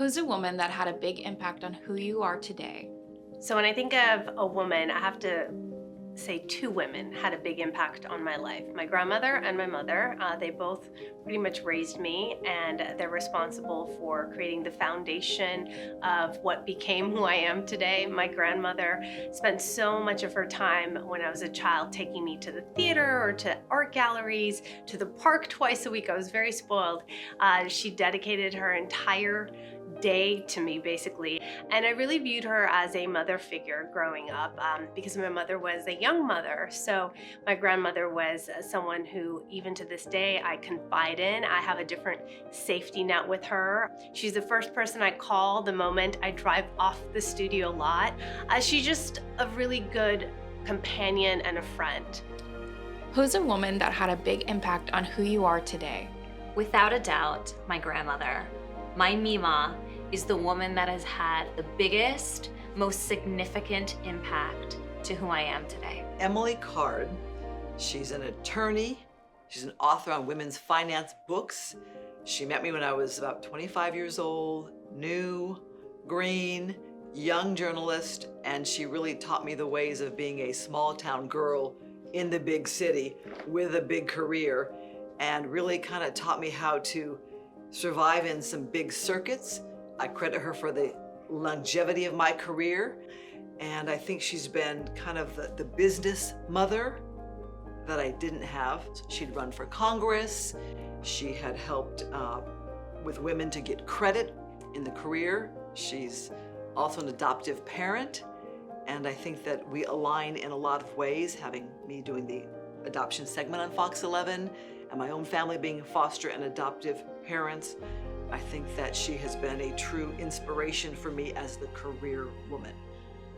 Who's a woman that had a big impact on who you are today? So when I think of a woman, I have to say two women had a big impact on my life. My grandmother and my mother, they both pretty much raised me, and they're responsible for creating the foundation of what became who I am today. My grandmother spent so much of her time when I was a child taking me to the theater or to art galleries, to the park twice a week. I was very spoiled. She dedicated her entire day to me, basically. And I really viewed her as a mother figure growing up because my mother was a young mother. So my grandmother was someone who, even to this day, I confide in. I have a different safety net with her. She's the first person I call the moment I drive off the studio lot. She's just a really good companion and a friend. Who's a woman that had a big impact on who you are today? Without a doubt, my grandmother. My Mima is the woman that has had the biggest, most significant impact to who I am today. Emily Card. She's an attorney. She's an author on women's finance books. She met me when I was about 25 years old, new, green, young journalist, and she really taught me the ways of being a small town girl in the big city with a big career, and really kind of taught me how to survive in some big circuits. I credit her for the longevity of my career, and I think she's been kind of the business mother that I didn't have. She'd run for Congress. She had helped with women to get credit in the career. She's also an adoptive parent, and I think that we align in a lot of ways, having me doing the adoption segment on Fox 11 and my own family being foster and adoptive parents. I think that she has been a true inspiration for me as the career woman.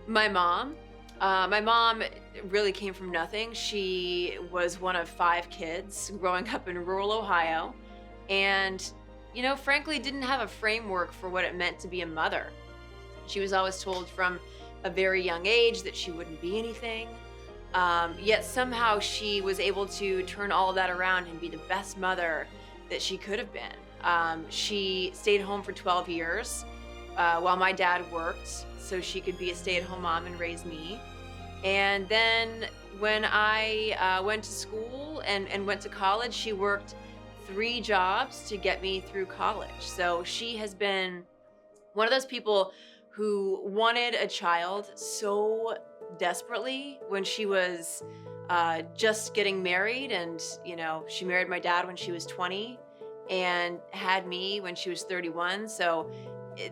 My mom. My mom really came from nothing. She was one of 5 kids growing up in rural Ohio, and, frankly, didn't have a framework for what it meant to be a mother. She was always told from a very young age that she wouldn't be anything. Yet somehow she was able to turn all of that around and be the best mother that she could have been. She stayed home for 12 years while my dad worked, so she could be a stay-at-home mom and raise me. And then when I went to school and went to college, she worked 3 jobs to get me through college. So she has been one of those people who wanted a child so desperately when she was just getting married. And, she married my dad when she was 20 and had me when she was 31. So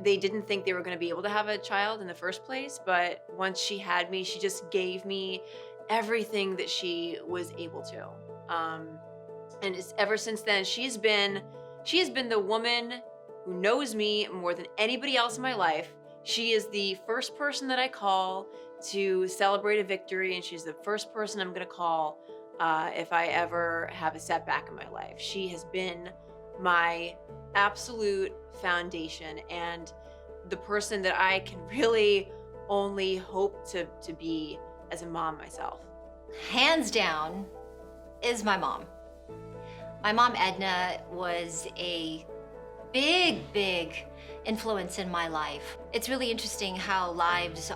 they didn't think they were going to be able to have a child in the first place. But once she had me, she just gave me everything that she was able to. And ever since then, she has been the woman who knows me more than anybody else in my life. She is the first person that I call to celebrate a victory, and she's the first person I'm going to call if I ever have a setback in my life. She has been my absolute foundation and the person that I can really only hope to be as a mom myself. Hands down is my mom. My mom, Edna, was a big influence in my life. It's really interesting how lives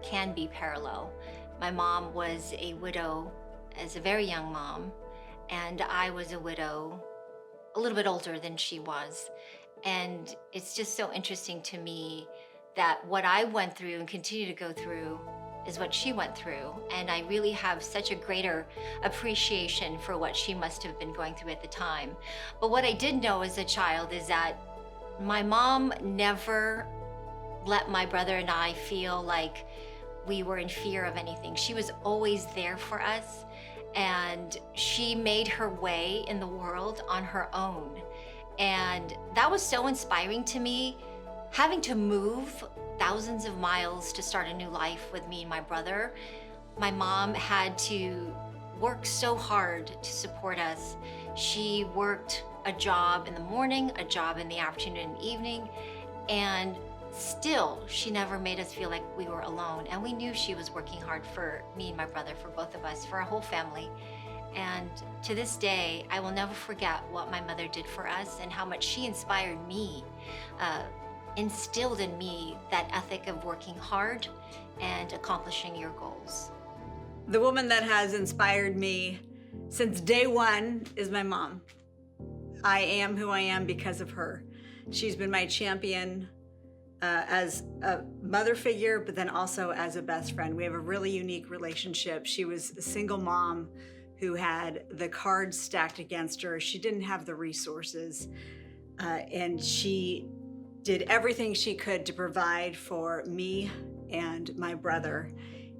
can be parallel. My mom was a widow as a very young mom, and I was a widow a little bit older than she was. And it's just so interesting to me that what I went through and continue to go through is what she went through. And I really have such a greater appreciation for what she must have been going through at the time. But what I did know as a child is that my mom never let my brother and I feel like we were in fear of anything. She was always there for us, and she made her way in the world on her own. And that was so inspiring to me, having to move thousands of miles to start a new life with me and my brother. My mom had to work so hard to support us. She worked a job in the morning, a job in the afternoon and evening, and still, she never made us feel like we were alone. And we knew she was working hard for me and my brother, for both of us, for our whole family. And to this day, I will never forget what my mother did for us and how much she inspired me instilled in me that ethic of working hard and accomplishing your goals. The woman that has inspired me since day one is my mom. I am who I am because of her. She's been my champion as a mother figure, but then also as a best friend. We have a really unique relationship. She was a single mom who had the cards stacked against her. She didn't have the resources, and she did everything she could to provide for me and my brother.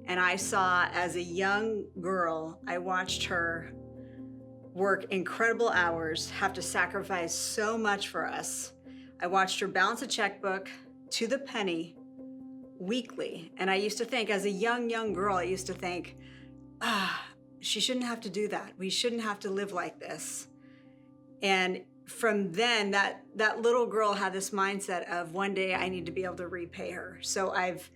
And I saw, as a young girl, I watched her work incredible hours, have to sacrifice so much for us. I watched her balance a checkbook to the penny weekly. And I used to think, as a young girl, I used to think, she shouldn't have to do that. We shouldn't have to live like this. And from then, that little girl had this mindset of, one day I need to be able to repay her. So I've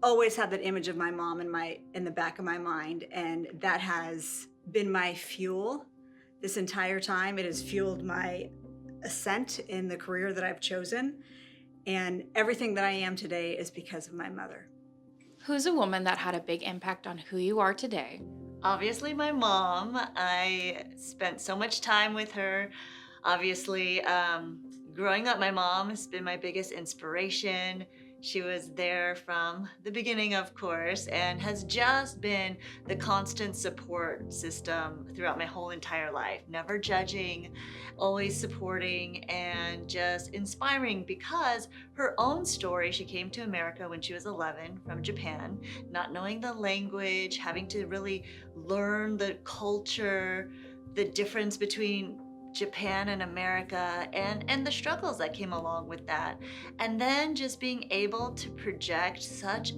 always had that image of my mom in the back of my mind, and that has been my fuel this entire time. It has fueled my ascent in the career that I've chosen, and everything that I am today is because of my mother. Who's a woman that had a big impact on who you are today? Obviously my mom. I spent so much time with her. Obviously, growing up, my mom has been my biggest inspiration. She was there from the beginning, of course, and has just been the constant support system throughout my whole entire life. Never judging, always supporting, and just inspiring, because her own story, she came to America when she was 11 from Japan, not knowing the language, having to really learn the culture, the difference between Japan and America, and the struggles that came along with that. And then just being able to project such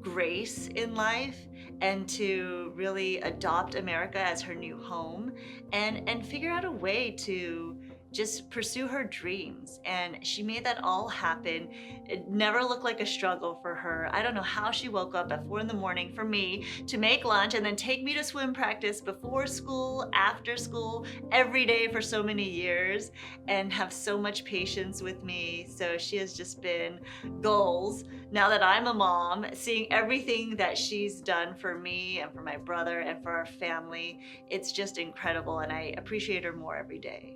grace in life and to really adopt America as her new home and figure out a way to just pursue her dreams. And she made that all happen. It never looked like a struggle for her. I don't know how she woke up at 4 a.m. for me to make lunch and then take me to swim practice before school, after school, every day for so many years, and have so much patience with me. So she has just been goals. Now that I'm a mom, seeing everything that she's done for me and for my brother and for our family, it's just incredible, and I appreciate her more every day.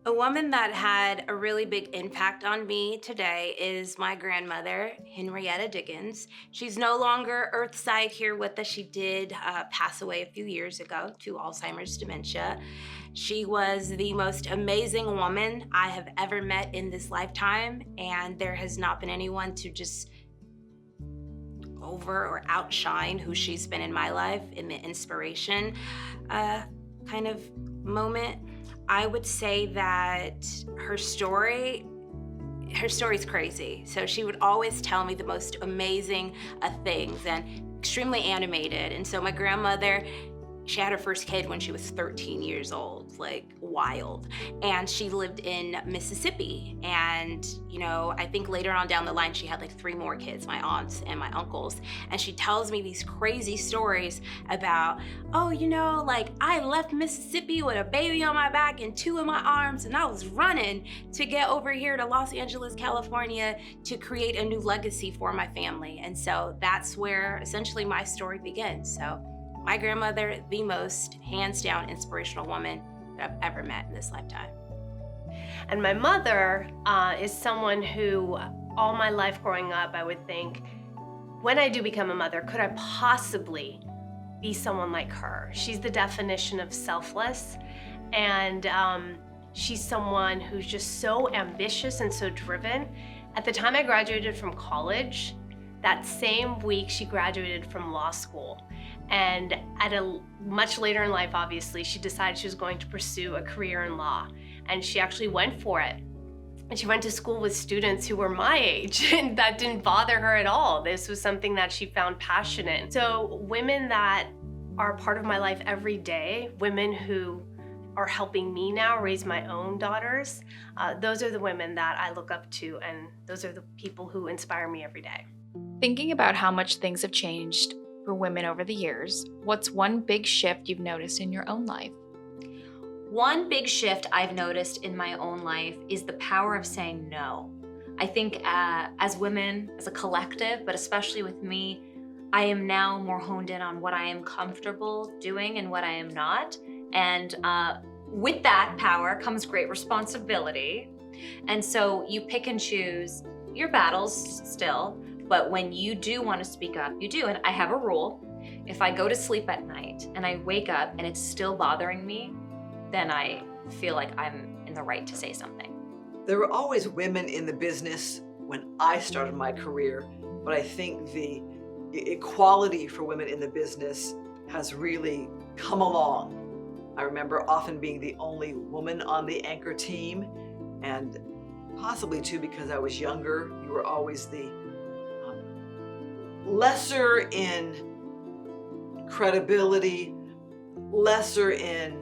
A woman that had a really big impact on me today is my grandmother, Henrietta Diggins. She's no longer earthside here with us. She did pass away a few years ago to Alzheimer's dementia. She was the most amazing woman I have ever met in this lifetime, and there has not been anyone to just over or outshine who she's been in my life in the inspiration kind of moment. I would say that her story's crazy. So she would always tell me the most amazing things, and extremely animated. And so my grandmother, she had her first kid when she was 13 years old, like wild. And she lived in Mississippi. And, I think later on down the line, she had like 3 more kids, my aunts and my uncles. And she tells me these crazy stories about, I left Mississippi with a baby on my back and 2 in my arms, and I was running to get over here to Los Angeles, California to create a new legacy for my family. And so that's where essentially my story begins. So my grandmother, the most hands down inspirational woman that I've ever met in this lifetime. And my mother is someone who, all my life growing up, I would think, when I do become a mother, could I possibly be someone like her? She's the definition of selfless, and she's someone who's just so ambitious and so driven. At the time I graduated from college, that same week she graduated from law school. And at a much later in life, obviously, she decided she was going to pursue a career in law. And she actually went for it. And she went to school with students who were my age, and that didn't bother her at all. This was something that she found passion in. So women that are part of my life every day, women who are helping me now raise my own daughters, those are the women that I look up to, and those are the people who inspire me every day. Thinking about how much things have changed for women over the years, what's one big shift you've noticed in your own life? One big shift I've noticed in my own life is the power of saying no. I think as women, as a collective, but especially with me, I am now more honed in on what I am comfortable doing and what I am not. And with that power comes great responsibility. And so you pick and choose your battles still, but when you do want to speak up, you do. And I have a rule. If I go to sleep at night and I wake up and it's still bothering me, then I feel like I'm in the right to say something. There were always women in the business when I started my career, but I think the equality for women in the business has really come along. I remember often being the only woman on the anchor team, and possibly too because I was younger, you were always the lesser in credibility, lesser in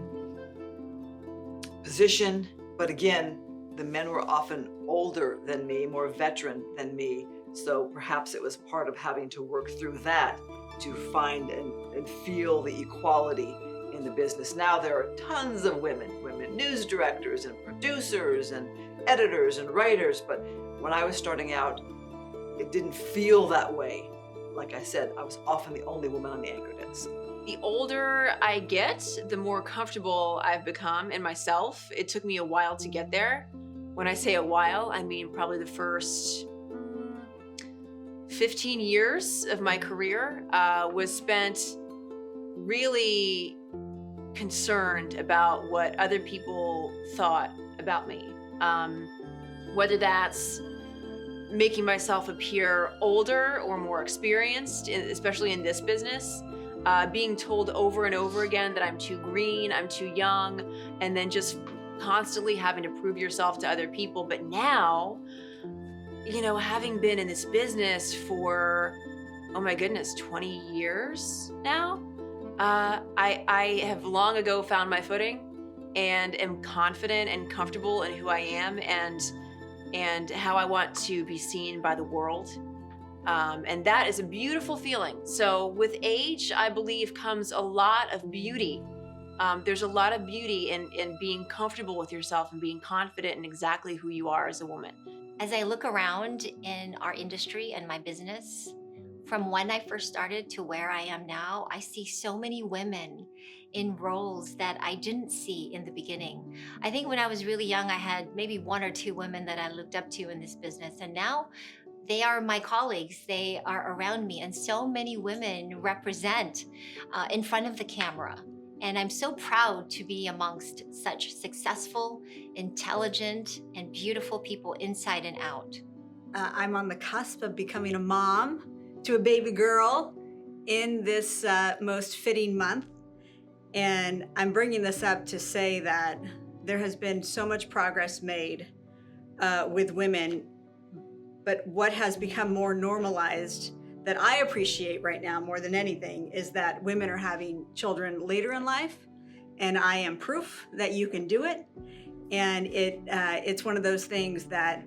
position, but again, the men were often older than me, more veteran than me, so perhaps it was part of having to work through that to find and feel the equality in the business. Now there are tons of women news directors and producers and editors and writers, but when I was starting out, it didn't feel that way. Like I said, I was often the only woman on the anchor desk. The older I get, the more comfortable I've become in myself. It took me a while to get there. When I say a while, I mean probably the first 15 years of my career was spent really concerned about what other people thought about me. Whether that's making myself appear older or more experienced, especially in this business, being told over and over again that I'm too green, I'm too young, and then just constantly having to prove yourself to other people. But now, you know, having been in this business for, oh my goodness, 20 years now, I have long ago found my footing and am confident and comfortable in who I am and how I want to be seen by the world. And that is a beautiful feeling. So with age, I believe, comes a lot of beauty. There's a lot of beauty in being comfortable with yourself and being confident in exactly who you are as a woman. As I look around in our industry and my business, from when I first started to where I am now, I see so many women in roles that I didn't see in the beginning. I think when I was really young, I had maybe one or two women that I looked up to in this business. And now they are my colleagues. They are around me. And so many women represent in front of the camera. And I'm so proud to be amongst such successful, intelligent, and beautiful people inside and out. I'm on the cusp of becoming a mom to a baby girl in this most fitting month. And I'm bringing this up to say that there has been so much progress made with women, but what has become more normalized that I appreciate right now more than anything is that women are having children later in life, and I am proof that you can do it. And it's one of those things that,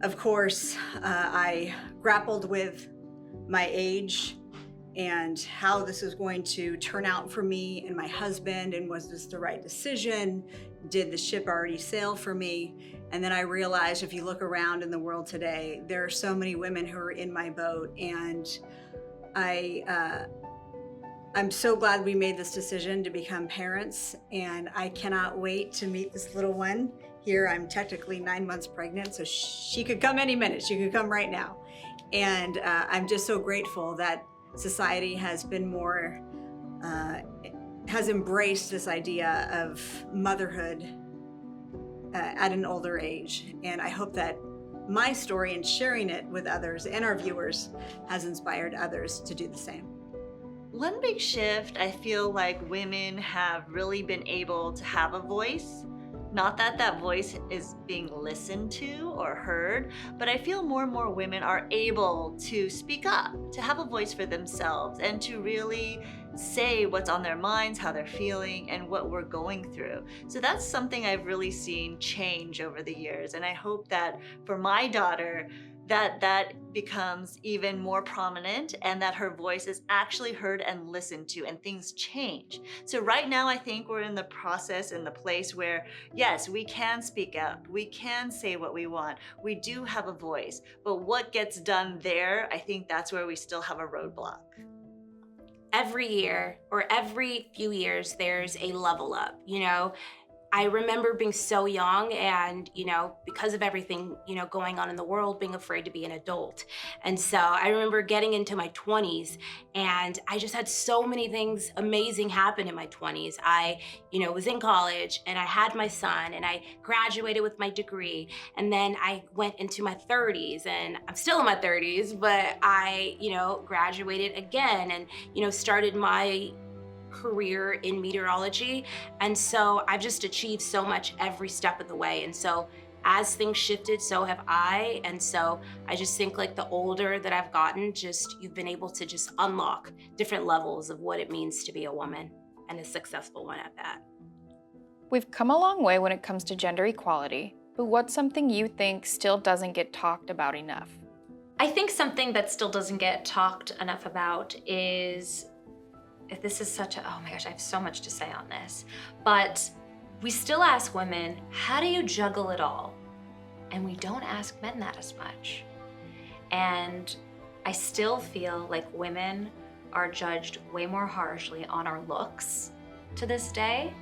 of course, I grappled with my age and how this is going to turn out for me and my husband, and was this the right decision? Did the ship already sail for me? And then I realized, if you look around in the world today, there are so many women who are in my boat, and I'm so glad we made this decision to become parents, and I cannot wait to meet this little one. Here, I'm technically 9 months pregnant, so she could come any minute. She could come right now. And I'm just so grateful that society has been more, has embraced this idea of motherhood at an older age. And I hope that my story and sharing it with others and our viewers has inspired others to do the same. One big shift, I feel like women have really been able to have a voice. Not that that voice is being listened to or heard, but I feel more and more women are able to speak up, to have a voice for themselves, and to really say what's on their minds, how they're feeling, and what we're going through. So that's something I've really seen change over the years. And I hope that for my daughter, that becomes even more prominent, and that her voice is actually heard and listened to, and things change. So right now, I think we're in the process, in the place where, yes, we can speak out, we can say what we want, we do have a voice, but what gets done there, I think that's where we still have a roadblock. Every year or every few years, there's a level up, you know? I remember being so young and, you know, because of everything, you know, going on in the world, being afraid to be an adult. And so I remember getting into my 20s and I just had so many things amazing happen in my 20s. I, you know, was in college and I had my son and I graduated with my degree. And then I went into my 30s and I'm still in my 30s, but I, you know, graduated again and, you know, started my career in meteorology. And so I've just achieved so much every step of the way. And so as things shifted, so have I. And so I just think like the older that I've gotten, just you've been able to just unlock different levels of what it means to be a woman, and a successful one at that. We've come a long way when it comes to gender equality, but what's something you think still doesn't get talked about enough? I think something that still doesn't get talked enough about is, this is such a, oh my gosh, I have so much to say on this, but we still ask women, how do you juggle it all? And we don't ask men that as much. And I still feel like women are judged way more harshly on our looks to this day.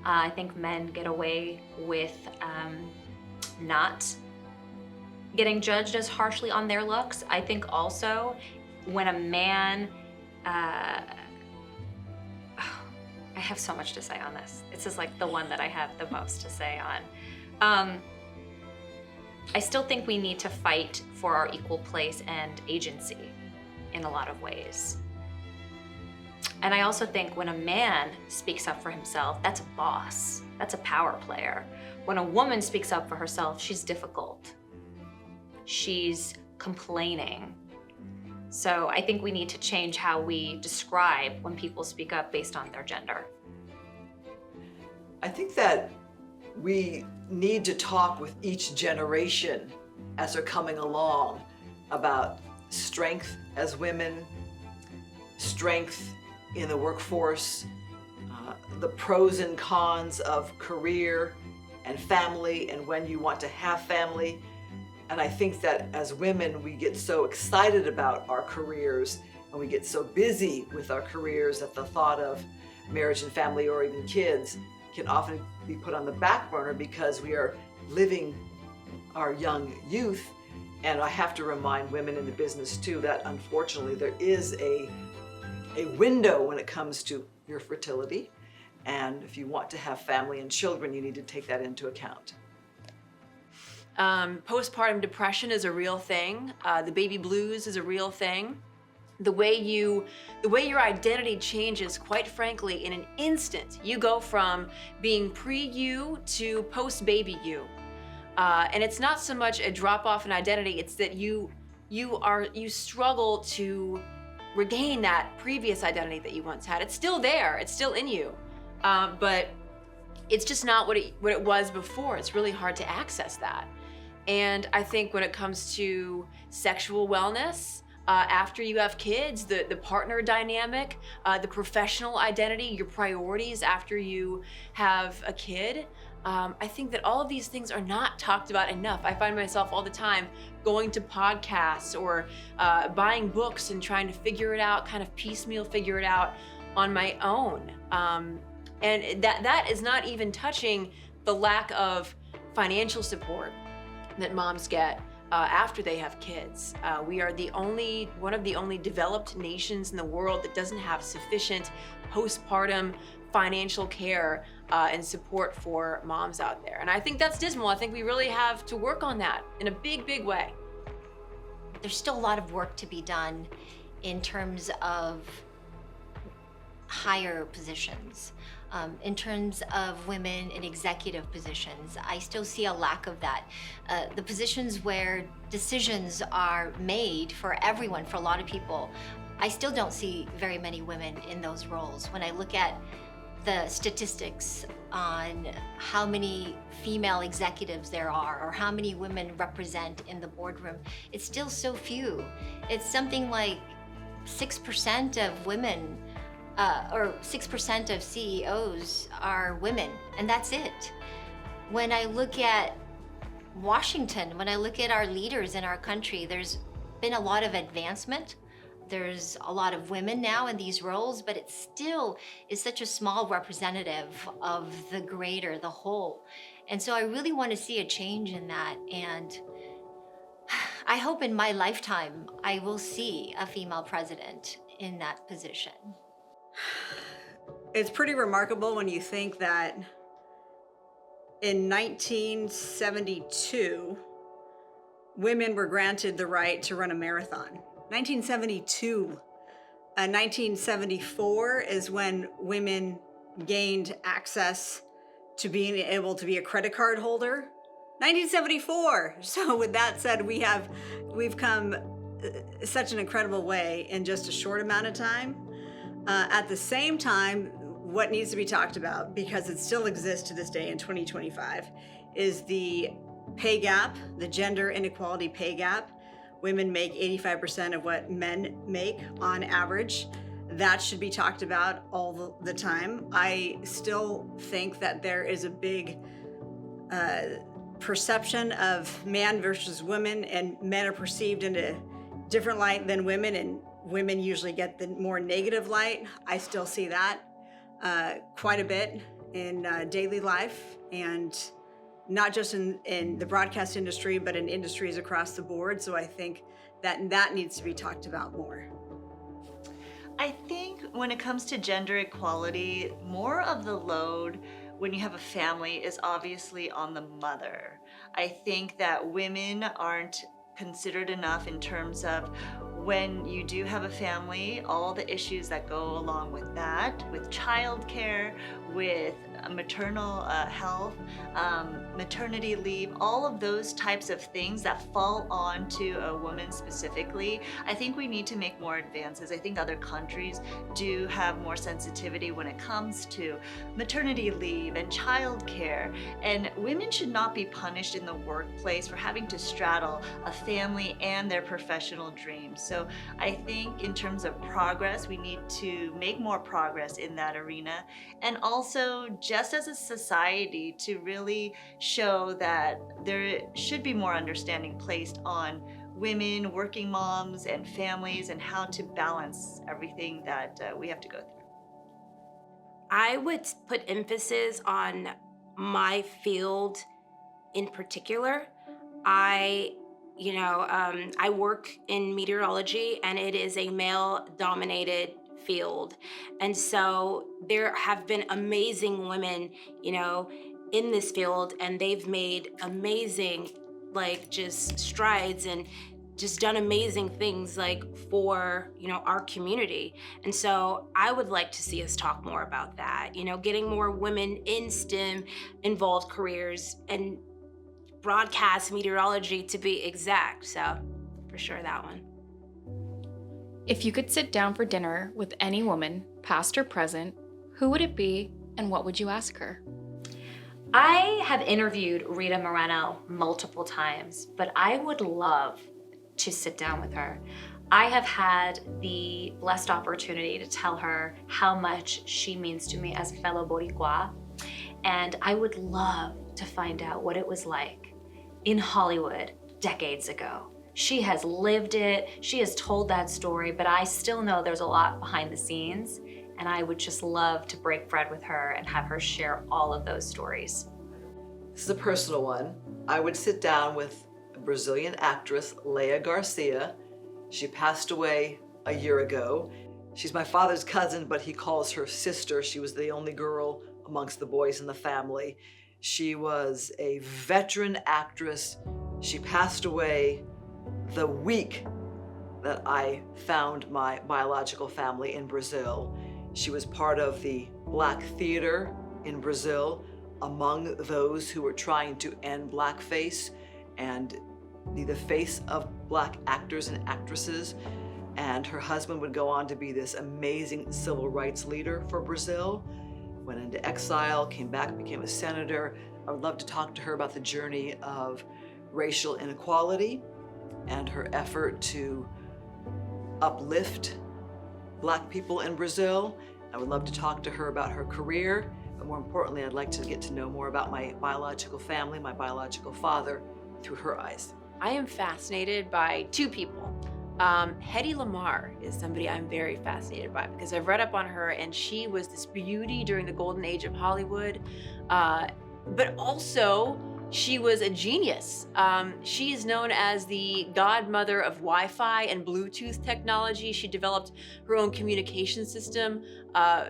I think men get away with not getting judged as harshly on their looks. I think also when a man, I have so much to say on this. This is like the one that I have the most to say on. I still think we need to fight for our equal place and agency in a lot of ways. And I also think when a man speaks up for himself, that's a boss. That's a power player. When a woman speaks up for herself, she's difficult. She's complaining. So I think we need to change how we describe when people speak up based on their gender. I think that we need to talk with each generation as they're coming along about strength as women, strength in the workforce, the pros and cons of career and family, and when you want to have family. And I think that as women, we get so excited about our careers and we get so busy with our careers that the thought of marriage and family or even kids can often be put on the back burner because we are living our young youth. And I have to remind women in the business too that unfortunately there is a window when it comes to your fertility. And if you want to have family and children, you need to take that into account. Postpartum depression is a real thing. The baby blues is a real thing. The way your identity changes, quite frankly, in an instant. You go from being pre-you to post-baby you. And it's not so much a drop off in identity, it's that you struggle to regain that previous identity that you once had. It's still there, it's still in you. But it's just not what it was before. It's really hard to access that. And I think when it comes to sexual wellness, after you have kids, the partner dynamic, the professional identity, your priorities after you have a kid, I think that all of these things are not talked about enough. I find myself all the time going to podcasts or buying books and trying to figure it out, kind of piecemeal figure it out on my own. And that is not even touching the lack of financial support that moms get after they have kids. We are one of the only developed nations in the world that doesn't have sufficient postpartum financial care and support for moms out there. And I think that's dismal. I think we really have to work on that in a big, big way. There's still a lot of work to be done in terms of higher positions. In terms of women in executive positions, I still see a lack of that. The positions where decisions are made for everyone, for a lot of people, I still don't see very many women in those roles. When I look at the statistics on how many female executives there are or how many women represent in the boardroom, it's still so few. It's something like 6% of women, or 6% of CEOs are women, and that's it. When I look at Washington, when I look at our leaders in our country, there's been a lot of advancement. There's a lot of women now in these roles, but it still is such a small representative of the greater, the whole. And so I really want to see a change in that. And I hope in my lifetime, I will see a female president in that position. It's pretty remarkable when you think that in 1972, women were granted the right to run a marathon. 1972. 1974 is when women gained access to being able to be a credit card holder. 1974. So with that said, we've come such an incredible way in just a short amount of time. At the same time, what needs to be talked about, because it still exists to this day in 2025, is the pay gap, the gender inequality pay gap. Women make 85% of what men make on average. That should be talked about all the time. I still think that there is a big perception of man versus women, and men are perceived in a different light than women, and women usually get the more negative light. I still see that quite a bit in daily life, and not just in the broadcast industry, but in industries across the board. So I think that needs to be talked about more. I think when it comes to gender equality, more of the load when you have a family is obviously on the mother. I think that women aren't considered enough in terms of when you do have a family, all the issues that go along with that, with childcare, with maternal health, maternity leave, all of those types of things that fall on to a woman specifically. I think we need to make more advances. I think other countries do have more sensitivity when it comes to maternity leave and childcare, and women should not be punished in the workplace for having to straddle a family and their professional dreams. So I think in terms of progress, we need to make more progress in that arena, and also just as a society to really show that there should be more understanding placed on women, working moms, and families, and how to balance everything that we have to go through. I would put emphasis on my field in particular. I work in meteorology, and it is a male-dominated field. And so there have been amazing women, in this field, and they've made amazing, just strides and just done amazing things, for, our community. And so I would like to see us talk more about that, getting more women in STEM involved careers and broadcast meteorology to be exact. So for sure that one. If you could sit down for dinner with any woman, past or present, who would it be and what would you ask her? I have interviewed Rita Moreno multiple times, but I would love to sit down with her. I have had the blessed opportunity to tell her how much she means to me as a fellow Boricua, and I would love to find out what it was like in Hollywood decades ago. She has lived it, she has told that story, but I still know there's a lot behind the scenes, and I would just love to break bread with her and have her share all of those stories. This is a personal one. I would sit down with a Brazilian actress, Leia Garcia. She passed away a year ago. She's my father's cousin, but he calls her sister. She was the only girl amongst the boys in the family. She was a veteran actress. She passed away the week that I found my biological family in Brazil. She was part of the Black theater in Brazil, among those who were trying to end blackface and be the face of Black actors and actresses. And her husband would go on to be this amazing civil rights leader for Brazil. went into exile, came back, became a senator. I would love to talk to her about the journey of racial inequality and her effort to uplift Black people in Brazil. I would love to talk to her about her career, but more importantly, I'd like to get to know more about my biological family, my biological father, through her eyes. I am fascinated by two people. Hedy Lamarr is somebody I'm very fascinated by because I've read up on her, and she was this beauty during the golden age of Hollywood, but also she was a genius. She is known as the godmother of Wi-Fi and Bluetooth technology. She developed her own communication system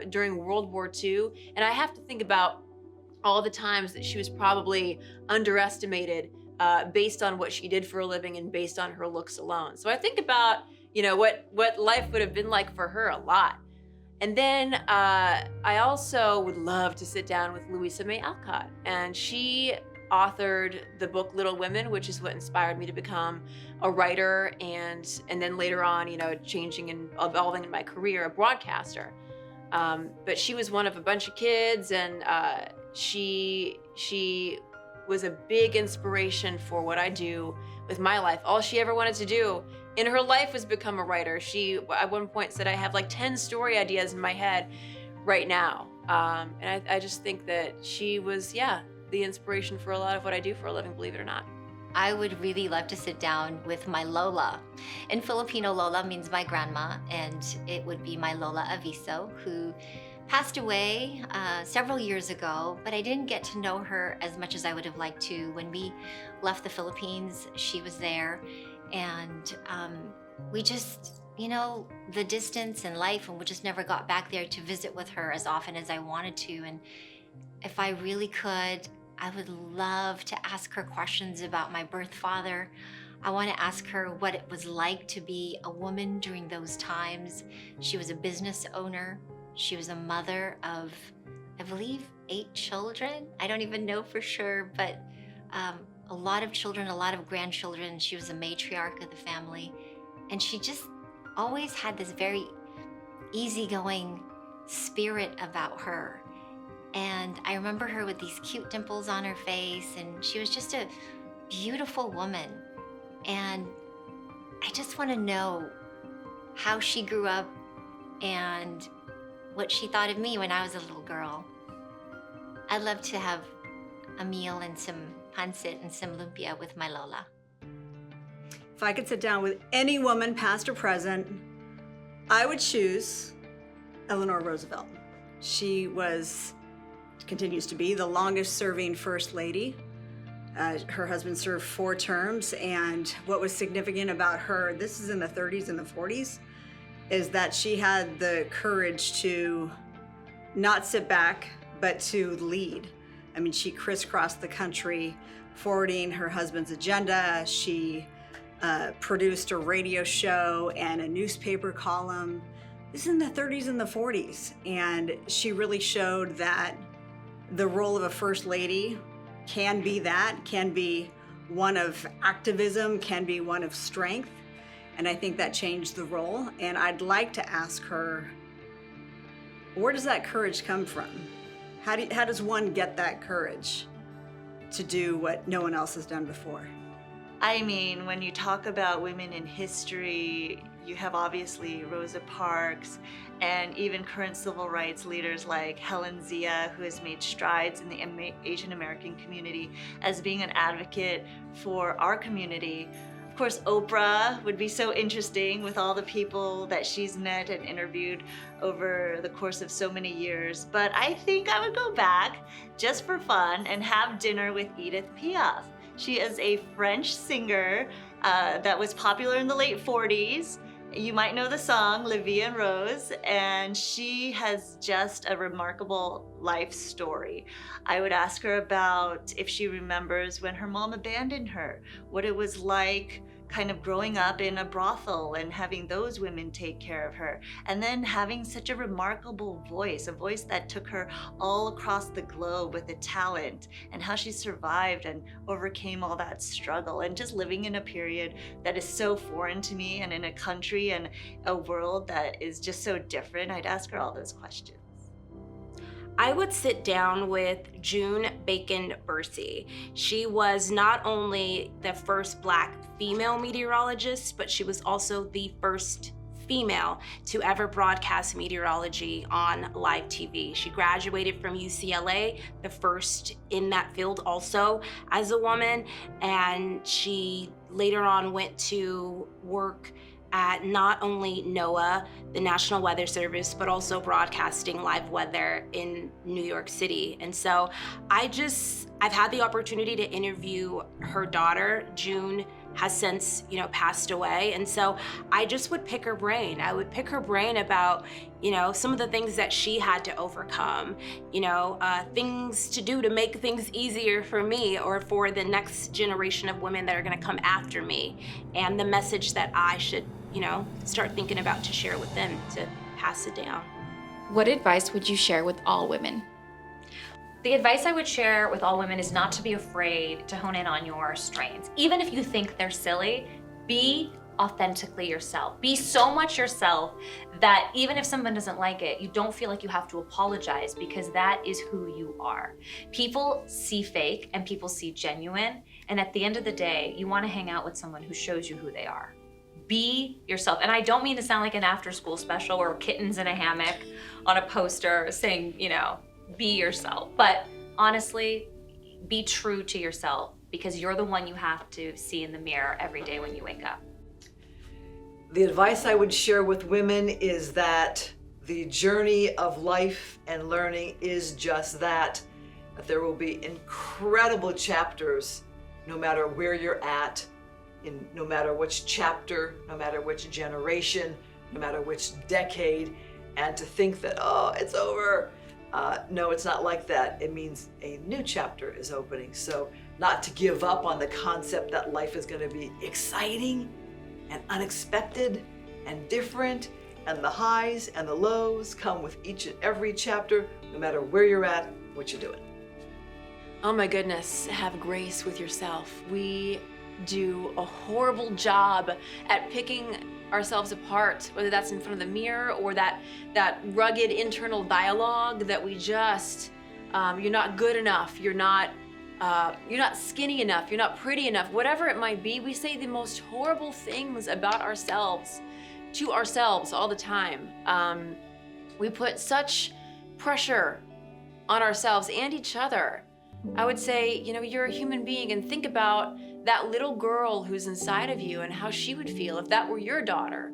during World War II. And I have to think about all the times that she was probably underestimated based on what she did for a living and based on her looks alone. So I think about, what life would have been like for her a lot. And then I also would love to sit down with Louisa May Alcott, and she authored the book Little Women, which is what inspired me to become a writer and then later on, changing and evolving in my career, a broadcaster. But she was one of a bunch of kids, and she was a big inspiration for what I do with my life. All she ever wanted to do in her life was become a writer. She at one point said, I have like 10 story ideas in my head right now. And I just think that she was, the inspiration for a lot of what I do for a living, believe it or not. I would really love to sit down with my Lola. In Filipino, Lola means my grandma, and it would be my Lola Aviso, who passed away several years ago, but I didn't get to know her as much as I would have liked to. When we left the Philippines, she was there, and we just, the distance and life, and we just never got back there to visit with her as often as I wanted to. And if I really could, I would love to ask her questions about my birth father. I want to ask her what it was like to be a woman during those times. She was a business owner. She was a mother of, I believe, 8 children. I don't even know for sure, but a lot of children, a lot of grandchildren. She was a matriarch of the family. And she just always had this very easygoing spirit about her. And I remember her with these cute dimples on her face, and she was just a beautiful woman. And I just want to know how she grew up and what she thought of me when I was a little girl. I'd love to have a meal and some pancit and some lumpia with my Lola. If I could sit down with any woman, past or present, I would choose Eleanor Roosevelt. She continues to be the longest serving First Lady. Her husband served 4 terms, and what was significant about her, this is in the 30s and the 40s, is that she had the courage to not sit back, but to lead. I mean, she crisscrossed the country forwarding her husband's agenda. She produced a radio show and a newspaper column. This is in the 30s and the 40s, and she really showed that the role of a First Lady can be one of activism, can be one of strength. And I think that changed the role. And I'd like to ask her, where does that courage come from? How does one get that courage to do what no one else has done before? I mean, when you talk about women in history, you have obviously Rosa Parks and even current civil rights leaders like Helen Zia, who has made strides in the Asian American community as being an advocate for our community. Of course, Oprah would be so interesting with all the people that she's met and interviewed over the course of so many years. But I think I would go back just for fun and have dinner with Edith Piaf. She is a French singer that was popular in the late 40s. You might know the song La Vie en Rose, and she has just a remarkable life story. I would ask her about if she remembers when her mom abandoned her, what it was like kind of growing up in a brothel and having those women take care of her, and then having such a remarkable voice, a voice that took her all across the globe with a talent, and how she survived and overcame all that struggle, and just living in a period that is so foreign to me and in a country and a world that is just so different. I'd ask her all those questions. I would sit down with June Bacon Bursey. She was not only the first Black female meteorologist, but she was also the first female to ever broadcast meteorology on live TV. She graduated from UCLA, the first in that field also as a woman, and she later on went to work at not only NOAA, the National Weather Service, but also broadcasting live weather in New York City. And so I've had the opportunity to interview her daughter. June has since, passed away. And so I just would pick her brain. I would pick her brain about, some of the things that she had to overcome, things to do to make things easier for me or for the next generation of women that are gonna come after me, and the message that I should, start thinking about to share with them to pass it down. What advice would you share with all women? The advice I would share with all women is not to be afraid to hone in on your strengths. Even if you think they're silly, be authentically yourself. Be so much yourself that even if someone doesn't like it, you don't feel like you have to apologize, because that is who you are. People see fake and people see genuine. And at the end of the day, you want to hang out with someone who shows you who they are. Be yourself. And I don't mean to sound like an after-school special or kittens in a hammock on a poster saying, be yourself. But honestly, be true to yourself, because you're the one you have to see in the mirror every day when you wake up. The advice I would share with women is that the journey of life and learning is just that there will be incredible chapters no matter where you're at, in no matter which chapter, no matter which generation, no matter which decade, and to think that, it's over. No, it's not like that. It means a new chapter is opening. So not to give up on the concept that life is going to be exciting and unexpected and different, and the highs and the lows come with each and every chapter, no matter where you're at, what you're doing. Oh my goodness, have grace with yourself. We do a horrible job at picking ourselves apart, whether that's in front of the mirror or that rugged internal dialogue that we just, you're not good enough, you're not skinny enough, you're not pretty enough, whatever it might be. We say the most horrible things about ourselves to ourselves all the time. We put such pressure on ourselves and each other. I would say, you're a human being, and think about that little girl who's inside of you and how she would feel if that were your daughter.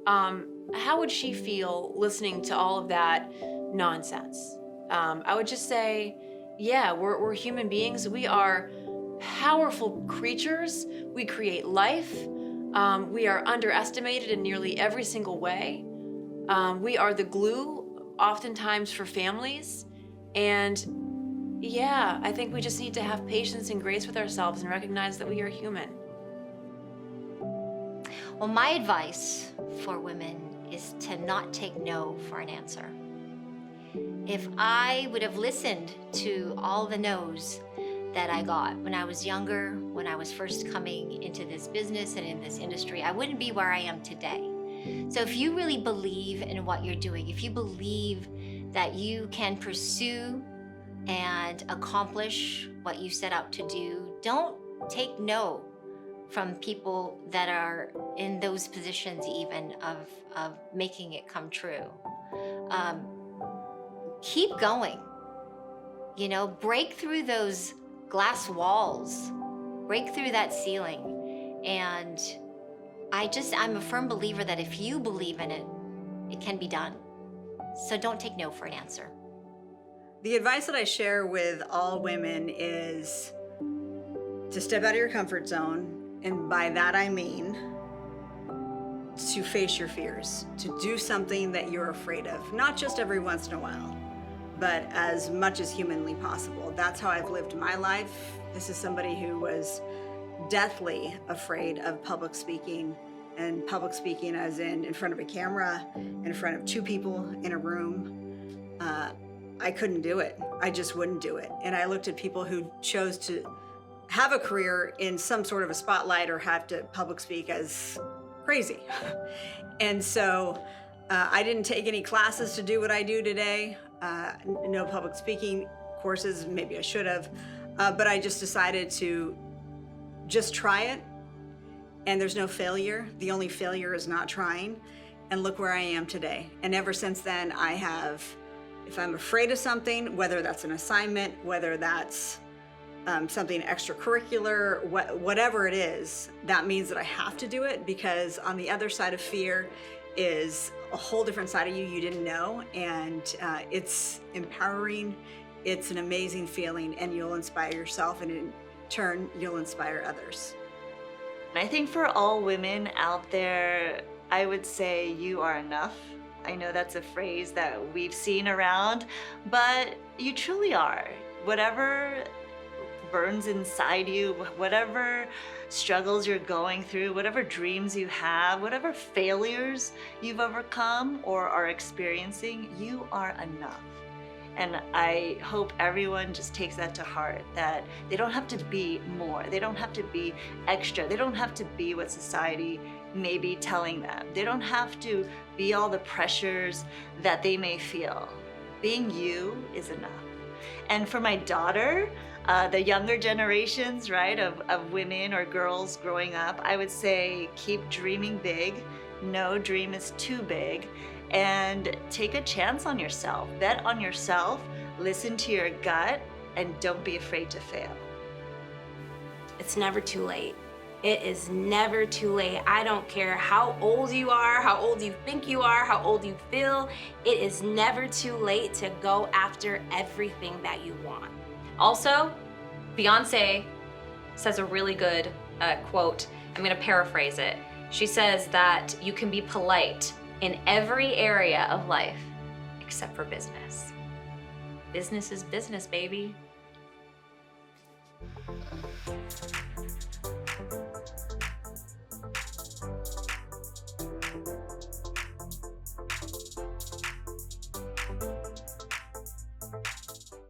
How would she feel listening to all of that nonsense? I would just say, yeah, we're human beings. We are powerful creatures. We create life. We are underestimated in nearly every single way. We are the glue, oftentimes, for families. And yeah, I think we just need to have patience and grace with ourselves and recognize that we are human. Well, my advice for women is to not take no for an answer. If I would have listened to all the no's that I got when I was younger, when I was first coming into this business and in this industry, I wouldn't be where I am today. So if you really believe in what you're doing, if you believe that you can pursue and accomplish what you set out to do, don't take no from people that are in those positions even of making it come true. Keep going, break through those glass walls, break through that ceiling. And I'm a firm believer that if you believe in it, it can be done. So don't take no for an answer. The advice that I share with all women is to step out of your comfort zone, and by that I mean to face your fears, to do something that you're afraid of, not just every once in a while, but as much as humanly possible. That's how I've lived my life. This is somebody who was deathly afraid of public speaking, and public speaking as in front of a camera, in front of two people in a room. I couldn't do it. I just wouldn't do it. And I looked at people who chose to have a career in some sort of a spotlight or have to public speak as crazy. And so I didn't take any classes to do what I do today. no public speaking courses. Maybe I should have, but I just decided to just try it. And there's no failure. The only failure is not trying. And look where I am today. And ever since then, I have, if I'm afraid of something, whether that's an assignment, whether that's something extracurricular, whatever it is, that means that I have to do it, because on the other side of fear is a whole different side of you didn't know. And it's empowering. It's an amazing feeling, and you'll inspire yourself, and in turn, you'll inspire others. I think for all women out there, I would say you are enough. I know that's a phrase that we've seen around, but you truly are. Whatever burns inside you, whatever struggles you're going through, whatever dreams you have, whatever failures you've overcome or are experiencing, you are enough. And I hope everyone just takes that to heart, that they don't have to be more. They don't have to be extra. They don't have to be what society may be telling them. They don't have to be all the pressures that they may feel. Being you is enough. And for my daughter, the younger generations, right, of women or girls growing up, I would say keep dreaming big. No dream is too big. And take a chance on yourself. Bet on yourself, listen to your gut, and don't be afraid to fail. It's never too late. It is never too late. I don't care how old you are, how old you think you are, how old you feel. It is never too late to go after everything that you want. Also, Beyonce says a really good quote. I'm going to paraphrase it. She says that you can be polite in every area of life except for business. Business is business, baby.